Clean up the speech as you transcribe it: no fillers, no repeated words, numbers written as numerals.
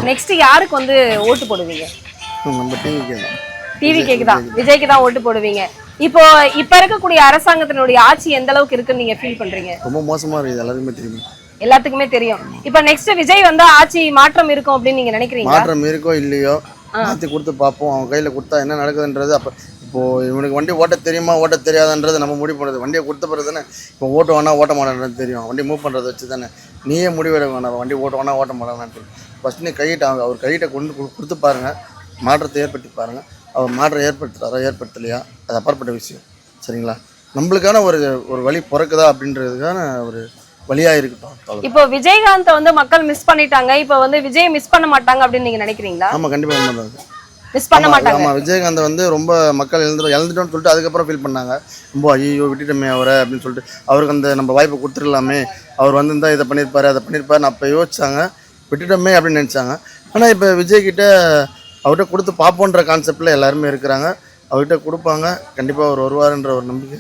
Next யாருக்கு வந்து ஓட்டு போடுவீங்க? நம்ம டிவிக்கு தான். டிவிக்கு தான், விஜய்க்கு தான் ஓட்டு போடுவீங்க. இப்ப இருக்கக்கூடிய அரசாங்கத்தினுடைய ஆட்சி எந்த அளவுக்கு இருக்குன்னு நீங்க ஃபீல் பண்றீங்க? ரொம்ப மோசமா இருக்குது, எல்லாருக்குமே தெரியும். எல்லாத்துக்குமே தெரியும். இப்ப நெக்ஸ்ட் விஜய் வந்து ஆட்சி மாற்றம் இருக்கும் அப்படின்னு நீங்க நினைக்கிறீங்க? மாற்றம் இருக்கோ இல்லையோ மாற்றி கொடுத்து பார்ப்போம். அவன் கையில் கொடுத்தா என்ன நடக்குதுன்றது. அப்போ இப்போது இவனுக்கு வண்டி ஓட்ட தெரியுமா ஓட்ட தெரியாதுன்றது நம்ம முடிவு பண்ணுறது. வண்டியை கொடுத்த பிறகு தானே இப்போ ஓட்ட வேணா ஓட்ட மாட்டேன்றது தெரியும். வண்டி மூவ் பண்ணுறதை வச்சு தானே நீயே முடிவெடுக்க வேணாம். வண்டி ஓட்ட வேணா ஓட்ட மாட்டான்னு ஃபஸ்ட் நீ கையிட்ட அவர் கையிட்ட கொடுத்து பாருங்கள், மாற்றத்தை ஏற்படுத்தி பாருங்கள். அவர் மாற்றம் ஏற்படுத்துகிறாரா ஏற்படுத்தலையா அது அப்பாற்பட்ட விஷயம். சரிங்களா? நம்மளுக்கான ஒரு வழி பிறக்குதா அப்படின்றதுக்கான ஒரு வழியாக இருக்கட்டும். இப்போ விஜயகாந்தை வந்து மக்கள் மிஸ் பண்ணிட்டாங்க. இப்போ வந்து விஜய் மிஸ் பண்ண மாட்டாங்க அப்படின்னு நீங்க நினைக்கிறீங்களா? ஆமாம், கண்டிப்பாக உண்மைதான். மிஸ் பண்ண மாட்டாங்க. ஆமாம், விஜயகாந்த் வந்து ரொம்ப மக்கள் இழந்துட்டோம்னு சொல்லிட்டு அதுக்கப்புறம் ஃபீல் பண்ணாங்க. ரொம்ப ஐயோ விட்டுட்டோமே அவரை அப்படின்னு சொல்லிட்டு. அவருக்கு அந்த நம்ம வாய்ப்பை கொடுத்துடலாமே, அவர் வந்திருந்தா இதை பண்ணியிருப்பாரு அதை பண்ணியிருப்பாருன்னு அப்போ யோசிச்சாங்க. விட்டுட்டோமே அப்படின்னு நினச்சாங்க. ஆனால் இப்போ விஜய்கிட்ட அவர்கிட்ட கொடுத்து பார்ப்போன்ற கான்செப்டில் எல்லாருமே இருக்கிறாங்க. அவர்கிட்ட கொடுப்பாங்க, கண்டிப்பாக அவர் வருவாருன்ற ஒரு நம்பிக்கை